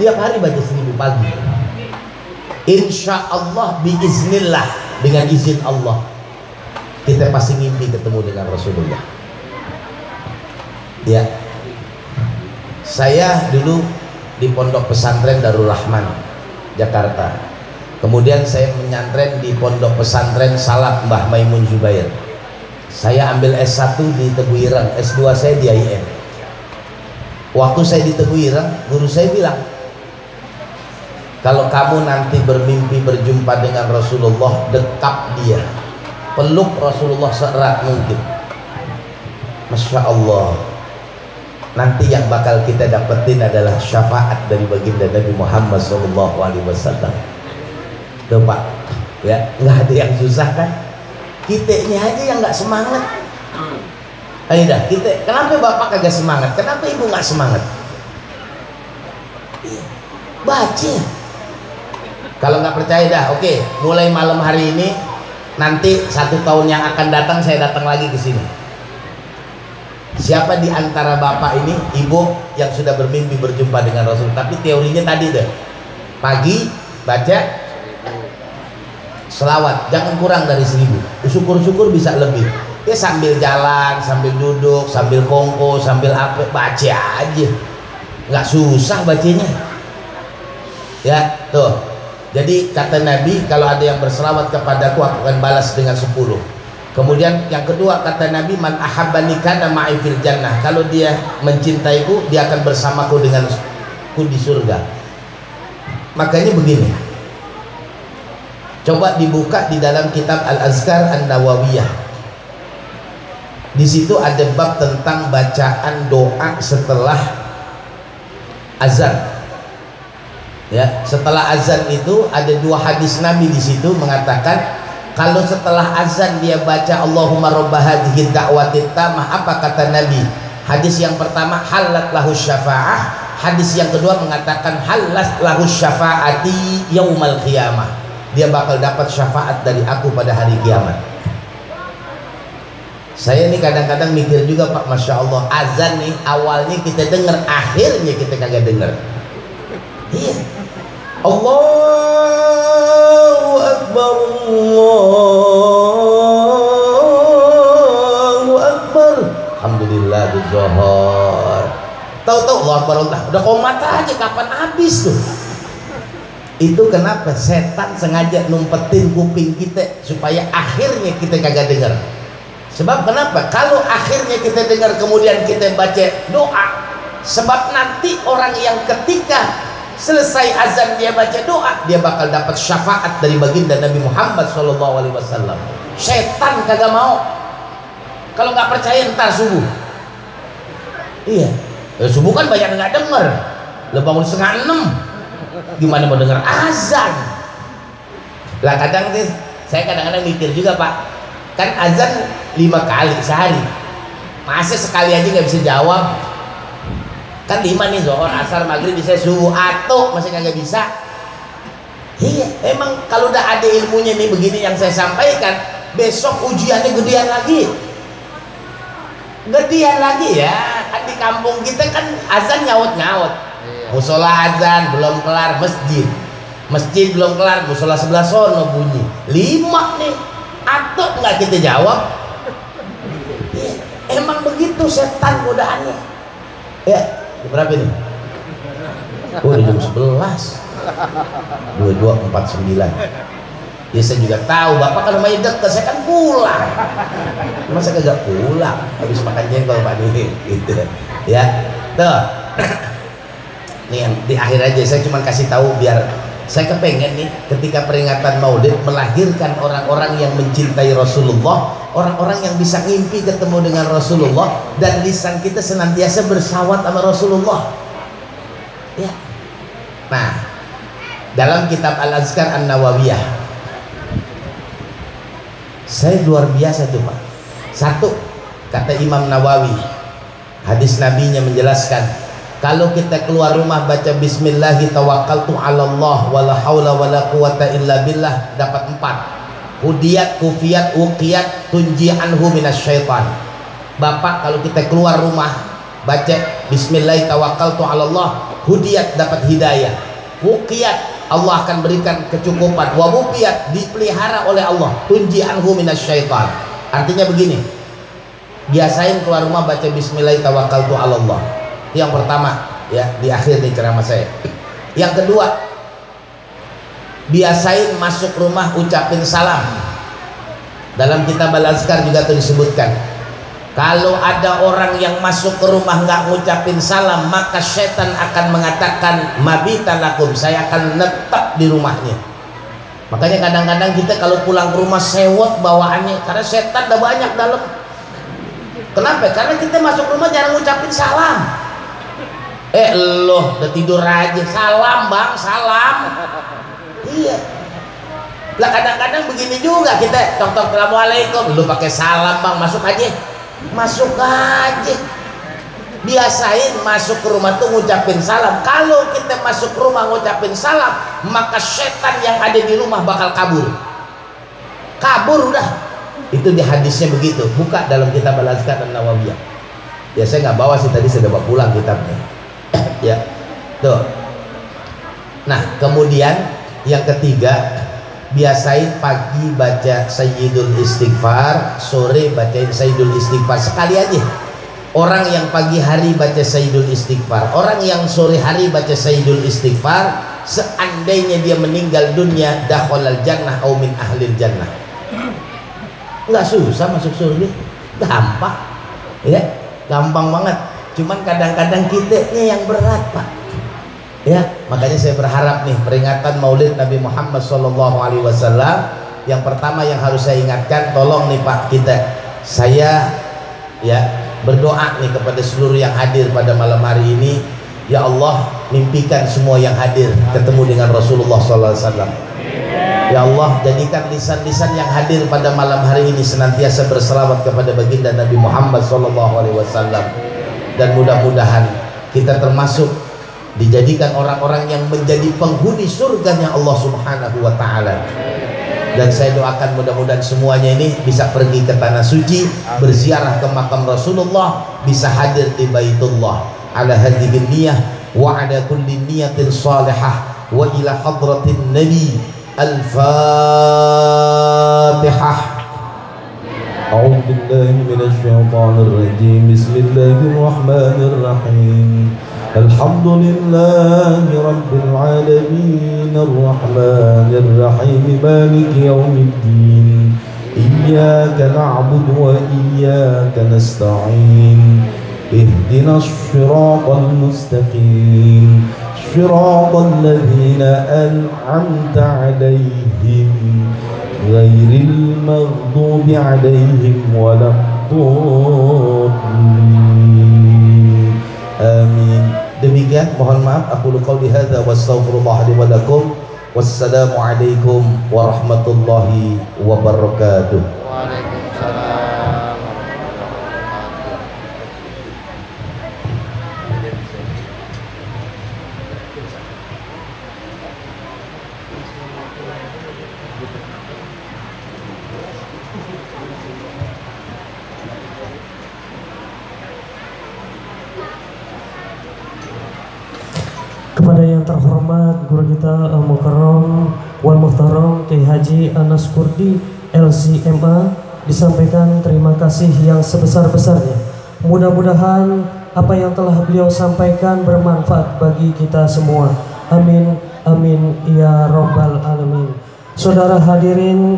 Tiap hari baca 1000 pagi. Insya Allah biiznillah, dengan izin Allah kita pasti ngimpi ketemu dengan Rasulullah. Ya, saya dulu di pondok pesantren Darul Rahman Jakarta, kemudian saya menyantren di pondok pesantren Salaf Mbah Maimun Zubair. Saya ambil S1 di Tebu Ireng, S2 saya di IAIN. Waktu saya di Tebu Ireng, guru saya bilang, kalau kamu nanti bermimpi berjumpa dengan Rasulullah, dekap dia, peluk Rasulullah seerat mungkin. Masya Allah, nanti yang bakal kita dapetin adalah syafaat dari baginda Nabi Muhammad SAW. Tuh, Pak, ya, nggak ada yang susah kan? Kitanya aja yang nggak semangat. Ayo dah, kita, kenapa Bapak kagak semangat? Kenapa Ibu nggak semangat? Baca. Kalau nggak percaya dah, oke, mulai malam hari ini, nanti 1 tahun yang akan datang saya datang lagi ke sini. Siapa di antara Bapak ini, Ibu yang sudah bermimpi berjumpa dengan Rasul? Tapi teorinya tadi deh, pagi baca selawat jangan kurang dari 1000. Syukur-syukur bisa lebih. Ya sambil jalan, sambil duduk, sambil kongko, sambil apa, baca aja. Nggak susah bacanya. Ya, tuh. Jadi kata Nabi, kalau ada yang berselawat kepadaku aku akan balas dengan 10. Kemudian yang kedua kata Nabi, man ahabbani kana ma'i fil jannah. Kalau dia mencintaiku, dia akan bersamaku denganku di surga. Makanya begini. Coba dibuka di dalam kitab Al-Azkar An-Nawawiyah. Di situ ada bab tentang bacaan doa setelah azan. Ya, setelah azan itu ada 2 hadis Nabi di situ mengatakan kalau setelah azan dia baca Allahumma rabb hadhihi da'watit tammah, apa kata Nabi? Hadis yang pertama halat lahu syafa'ah, hadis yang kedua mengatakan halat lahu syafa'ati yaumal qiyamah. Dia bakal dapat syafaat dari aku pada hari kiamat. Saya nih kadang-kadang mikir juga Pak, Masya Allah, azan nih awalnya kita dengar, akhirnya kita kagak dengar. Iya. Allahu Akbar, Allahu Akbar, Alhamdulillah zuhur. Tahu-tahu Allah Akbar, udah komat aja, kapan habis tuh? Itu kenapa setan sengaja numpetin kuping kita supaya akhirnya kita kagak dengar. Sebab kenapa? Kalau akhirnya kita dengar kemudian kita baca doa, sebab nanti orang yang ketika selesai azan dia baca doa, dia bakal dapat syafaat dari baginda Nabi Muhammad SAW. Setan kagak mau. Kalau nggak percaya ntar subuh. Iya, subuh kan banyak nggak denger. Lo bangun 5:30, gimana mau denger azan? Lah kadang sih, saya kadang-kadang mikir juga Pak, kan azan 5 kali sehari, masa sekali aja nggak bisa jawab? Kan 5 nih, zuhur, asar, maghrib, bisa subuh, atau masih nggak bisa? Iya, emang kalau udah ada ilmunya nih begini yang saya sampaikan, besok ujiannya gedean lagi. Gedean lagi ya, kan di kampung kita kan azan nyaut-nyaut. Musola azan belum kelar, masjid belum kelar, musola sebelah sono bunyi. 5 nih, atau nggak kita jawab? Ya, emang begitu setan godaannya. Ya, berapa ini? Oh, udah jam 11. 22:49. Ya saya juga tahu Bapak kalau main deket, saya kan pulang. Masa kagak pulang habis makan jengkol Pak nih gitu. Ya, tuh. Nih yang di akhir aja saya cuma kasih tahu biar saya kepengen nih ketika peringatan Maulid melahirkan orang-orang yang mencintai Rasulullah, orang-orang yang bisa ngimpi ketemu dengan Rasulullah dan lisan kita senantiasa bersawat sama Rasulullah. Ya. Nah, dalam kitab Al-Azkar An-Nawawiyah, saya luar biasa tuh Pak. Satu, kata Imam Nawawi, hadis nabinya menjelaskan, kalau kita keluar rumah baca bismillahi tawakkaltu 'alallah wala haula wala quwata illa billah, dapat 4. Hudiyat, kufiyat, uqiyat, tunji anhu minasyaitan. Bapak kalau kita keluar rumah baca bismillahi tawakkaltu 'alallah, hudiyat, dapat hidayah. Uqiyat, Allah akan berikan kecukupan. Wa wufiyat, dipelihara oleh Allah. Tunji anhu minasyaitan. Artinya begini, biasain keluar rumah baca bismillahi tawakkaltu 'alallah. Itu yang pertama ya, di akhir nih ceramah saya. Yang kedua, biasain masuk rumah ucapin salam. Dalam kitab Al-Azkar juga tuh disebutkan, kalau ada orang yang masuk ke rumah nggak ngucapin salam, maka setan akan mengatakan mabita lakum, saya akan netap di rumahnya. Makanya kadang-kadang kita kalau pulang ke rumah sewot bawaannya, karena setan udah banyak dalam. Kenapa? Karena kita masuk rumah jarang ngucapin salam. Loh, udah tidur aja, salam bang, salam. Iya. Lah kadang-kadang begini juga kita, tok-tok assalamualaikum, lu pakai salam bang, masuk aja. Masuk aja. Biasain masuk ke rumah tuh ngucapin salam. Kalau kita masuk ke rumah ngucapin salam, maka setan yang ada di rumah bakal kabur. Kabur udah. Itu di hadisnya begitu. Buka dalam kitab Al-Azkar An-Nawawiyah. Ya saya nggak bawa sih, tadi saya bawa pulang kitabnya. Ya, tuh. Nah kemudian yang ketiga, biasain pagi baca Sayyidul Istighfar, sore bacain Sayyidul Istighfar sekali aja. Orang yang pagi hari baca Sayyidul Istighfar, orang yang sore hari baca Sayyidul Istighfar, seandainya dia meninggal dunia, dakhalal jannah au min ahlil jannah. Nggak susah masuk surga, gampang ya, gampang banget. Cuman kadang-kadang kitanya yang berat, Pak ya. Makanya saya berharap nih, peringatan Maulid Nabi Muhammad SAW, yang pertama yang harus saya ingatkan, tolong nih Pak, saya ya berdoa nih kepada seluruh yang hadir pada malam hari ini. Ya Allah, mimpikan semua yang hadir ketemu dengan Rasulullah SAW. Ya Allah, jadikan lisan-lisan yang hadir pada malam hari ini senantiasa berselawat kepada baginda Nabi Muhammad SAW. Dan mudah-mudahan kita termasuk dijadikan orang-orang yang menjadi penghuni surganya Allah Subhanahu wa Ta'ala. Dan saya doakan mudah-mudahan semuanya ini bisa pergi ke tanah suci, berziarah ke makam Rasulullah, bisa hadir di Baitullah ala hadhihi niyah wa ala kulli niyatin salihah wa ila hadratin nabi. Al-Fatihah. A'udzu billahi minasyaitonir rajim. Bismillahirrahmanirrahim. Alhamdulillahi rabbil alamin, arrahmanir rahim, maliki yaumiddin. Iyyaka na'budu wa iyyaka nasta'in. Ihdinas shiratal mustaqim. صراط الذين أنعمت عليهم غير المغضوب عليهم ولا الضالين آمين. Demikian, mohon maaf, aku qauli hadza wa astaghfirullah li wa lakum. Wassalamu alaikum warahmatullahi wabarakatuh. Waalaikumsalam. Kepada yang terhormat guru kita Al-Mukarram wal Muhtaram Kiai Haji Anas Kurdi LCMA, disampaikan terima kasih yang sebesar-besarnya. Mudah-mudahan apa yang telah beliau sampaikan bermanfaat bagi kita semua. Amin, amin ya robbal alamin. Saudara hadirin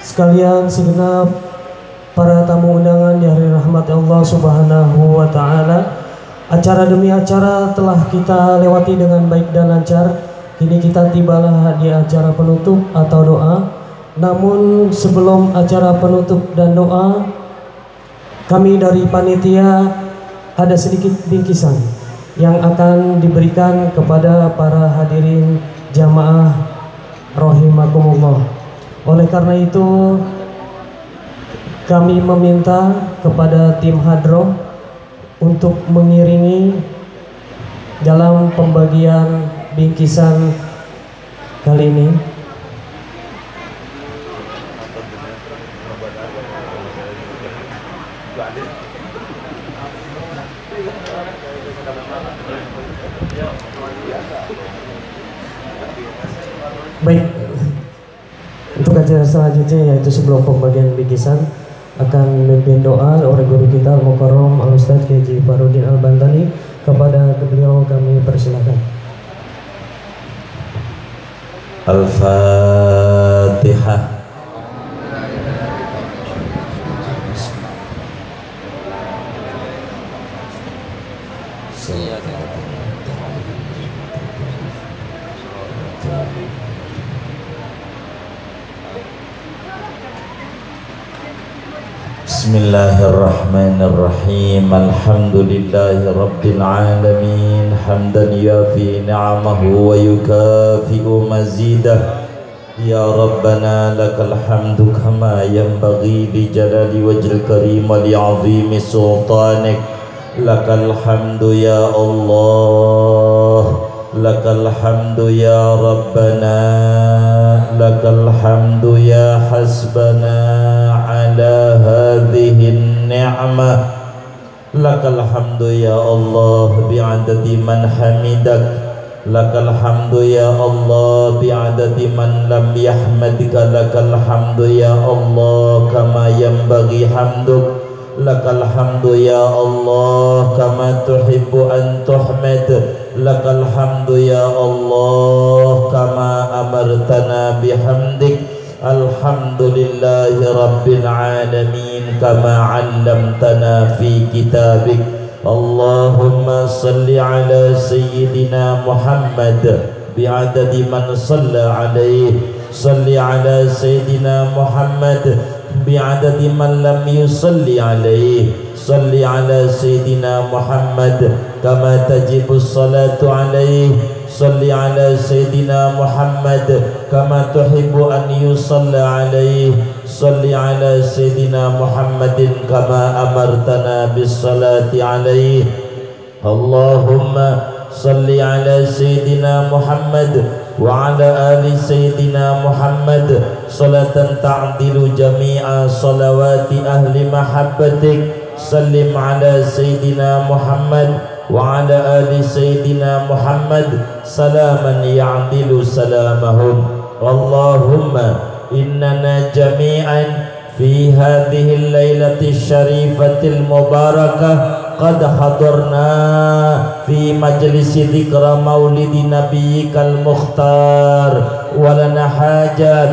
sekalian, segenap para tamu undangan di hari rahmat Allah Subhanahu wa Ta'ala, acara demi acara telah kita lewati dengan baik dan lancar. Kini kita tibalah di acara penutup atau doa. Namun sebelum acara penutup dan doa, kami dari panitia ada sedikit bingkisan yang akan diberikan kepada para hadirin jamaah rahimakumullah. Oleh karena itu, kami meminta kepada tim hadroh untuk mengiringi dalam pembagian bingkisan kali ini. Baik, untuk acara selanjutnya, yaitu sebelum pembagian bingkisan, akan memimpin doa oleh guru kita Al-Mukarram Al-Ustadz Kiai Haji Farudin Al-Bantani. Kepada beliau kami persilakan. Al-Fatihah. Bismillahirrahmanirrahim. Alhamdulillahi rabbil alamin, hamdan yafi ni'amahu wa yukafi'u mazidah. Ya Rabbana lakal hamdu kama yanbaghi li jalali wajhil karim wa li 'azimi sultanik. Lakal hamdu ya Allah, lakal hamdu ya Rabbana, lakal hamdu ya hasbana ala hadhihi ni'mah. Lakal hamdu ya Allah bi'adadi man hamidak lakal hamdu ya Allah bi'adadi man lam yahmadika, lakal hamdu ya Allah kama yanbaghi hamduk, lakal hamdu ya Allah kama tuhibbu an tuhmad, lakal hamdu ya Allah kama amartana bihamdik, alhamdulillahi rabbil alamin kama 'allamtana fi kitabik. Allahumma salli ala sayyidina Muhammad bi'adadi man salla alaihi, salli ala sayyidina Muhammad bi'adadi man lam yusalli alaihi, salli ala sayyidina Muhammad kama tajibu salatu alaihi, salli ala sayyidina Muhammad kama tuhibbu an yusalla alaihi, salli ala sayyidina Muhammadin kama amartana bis salati alaihi. Allahumma salli ala sayyidina Muhammad wa ala ali sayyidina Muhammad salatan ta'dilu jami'a salawati ahli mahabbatik, sallim ala sayyidina Muhammad wa ala ali sayyidina Muhammad salaman ya'dilu salamahum. Allahumma innana jami'an fi hadhihi al-lailati syarifatil mubarakah qad hadarna fi majlisi dzikra maulidi nabiyyikal mukhtar, walana hajat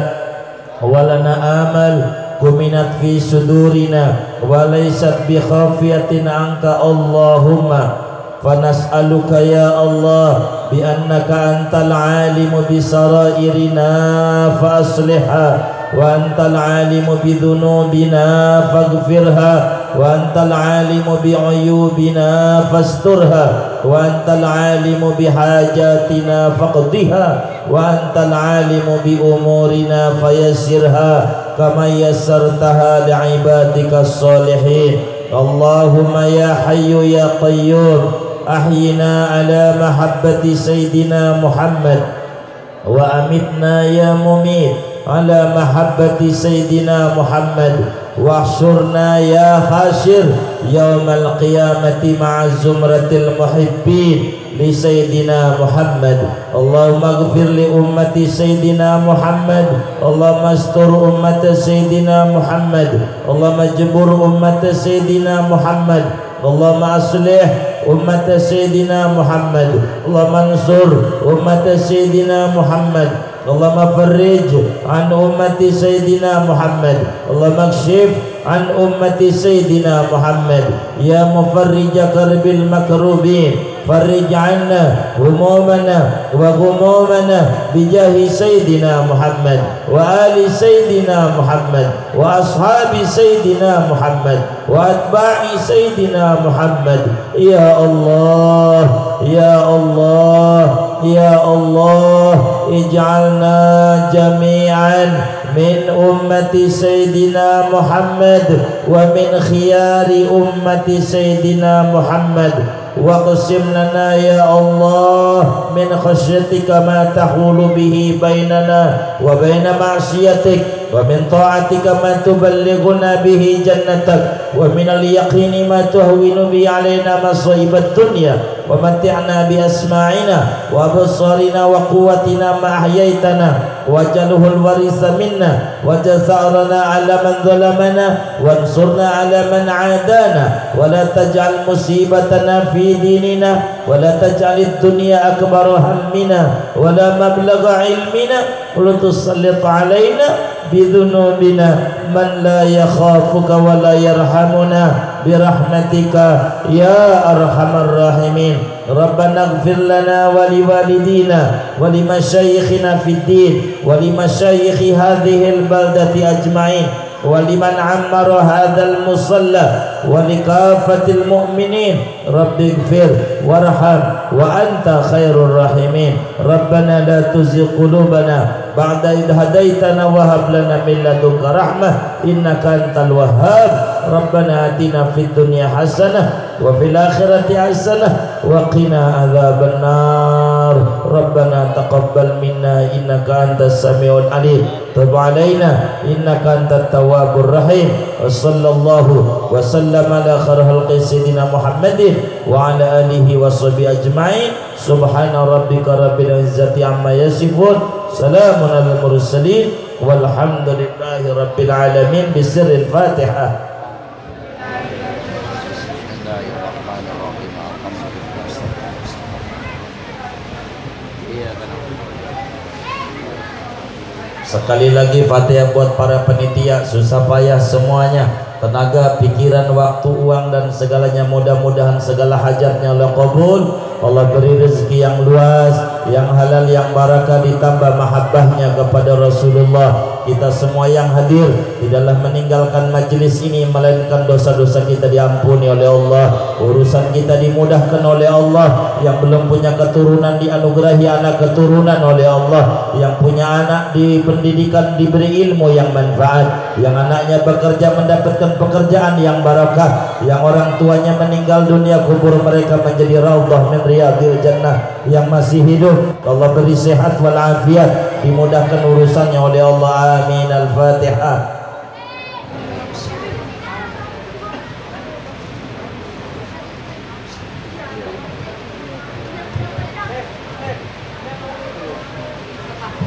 walana amal kuminat fi sudurina walaysat bi khafiyatin anka. Allahumma fanas'aluka ya Allah bi annaka antal alimu bi sarairina fa asliha, wa antal alimu bi dhunubina faghfirha, wa antal alimu bi uyubina fasturha, wa antal alimu bi hajatina faqdiha, wa antal alimu bi umurina fayassirha kama yassartaha li ibadika salihin. Allahumma ya hayyu ya qayyum ahyina ala mahabbati sayyidina Muhammad wa amitna ya mumit ala mahabbati sayyidina Muhammad, wa ahsurna ya khashir yaumal qiyamati ma'a zumratil muhibbin li sayyidina Muhammad. Allahumma ighfir li ummati sayyidina Muhammad, Allahumma astur ummata sayyidina Muhammad, Allahumma jabur ummata sayyidina Muhammad, Allahumma aslih ummata sayyidina Muhammad, Allahumma ansur ummata sayyidina Muhammad, Allahumma farrij an ummati sayyidina Muhammad, Allahumma kshif an ummati sayyidina Muhammad, ya mufarrija karbil makrubin farrij anna humumana wa ghumumana bijahi sayyidina Muhammad wa ali sayyidina Muhammad wa ashabi sayyidina Muhammad wa atba'i sayyidina Muhammad. Ya Allah, ya Allah, ya Allah, ij'alna jami'an min ummati sayyidina Muhammad wa min khiyari ummati sayyidina Muhammad, wa qasim lana ya Allah min khasyatika ma tahulu bihi bainana wa baina ma'siyatik, wa min ta'atika ma tuballighuna bihi jannatak, wa min al-yaqini ma tuhwinu bihi alaina masaibat dunya, wa mati'na bi asma'ina wa absarina wa quwwatina ma ahyaitana waj'alhu al-waritha minna waj'al tha'rana 'ala man zalamana wansurna 'ala man 'adana wa la taj'al musibatana fi dinina wa la taj'al ad-dunya akbar hammina wa la mablagha 'ilmina wa la tusallit 'alaina bidhunubina man la yakhafuka wa la yarhamuna birahmatika ya arhamar rahimin. Rabbana ighfir lana wa liwalidina wa limasyayikhina fid din wa limasyayikhi hadhihi al-baldati ajma'in wa liman ammara hadzal musalla wa likafatil mu'minin. Rabbi ighfir warham wa anta khairur rahimin. Rabbana la tuzigh qulubana ba'da idh hadaitana wa hab lana min ladunka rahmah innaka antal wahhab. Rabbana atina fid dunya hasanah wa fil akhirati hasanah wa qina adzabannar. Rabbana taqabbal minna innaka antas samiul alim, tub alaina innaka antat tawwabur rahim. Wa sallallahu wa sallama ala khairil khalqi sayyidina Muhammadin wa ala alihi wa sahbihi ajma'in. Subhana rabbika rabbil izzati amma yasifun, salamun alal mursalin, walhamdulillahi rabbil alamin. Bisirril Fatihah. Sekali lagi Fatihah buat para penitia, susah payah semuanya, tenaga, pikiran, waktu, uang dan segalanya. Mudah-mudahan segala hajatnya Allah qabul. Allah beri rezeki yang luas, yang halal, yang barakah, ditambah mahabbahnya kepada Rasulullah. Kita semua yang hadir tidaklah meninggalkan majelis ini melainkan dosa-dosa kita diampuni oleh Allah, urusan kita dimudahkan oleh Allah. Yang belum punya keturunan dianugerahi anak keturunan oleh Allah, yang punya anak di pendidikan diberi ilmu yang manfaat, yang anaknya bekerja mendapatkan pekerjaan yang barakah, yang orang tuanya meninggal dunia kubur mereka menjadi raudhah min riyadil jannah. Yang masih hidup Allah beri sehat walafiat, dimudahkan urusannya oleh Allah. Amin. Al-Fatihah.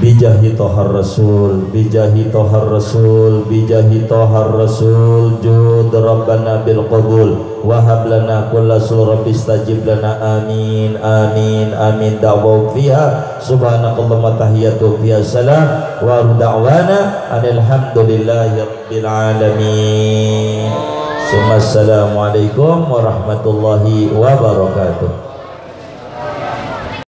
Bijahi tohar rasul, bijahi tohar rasul, bijahi tohar rasul, jud rabbana bil qabul, wahab lana kulla surah bistajib lana. Amin amin amin. Da'waw fiha subhanakallahumma tahiyatu fiha salam wa da'wana alhamdulillahi rabbil alamin. Assalamualaikum warahmatullahi wabarakatuh.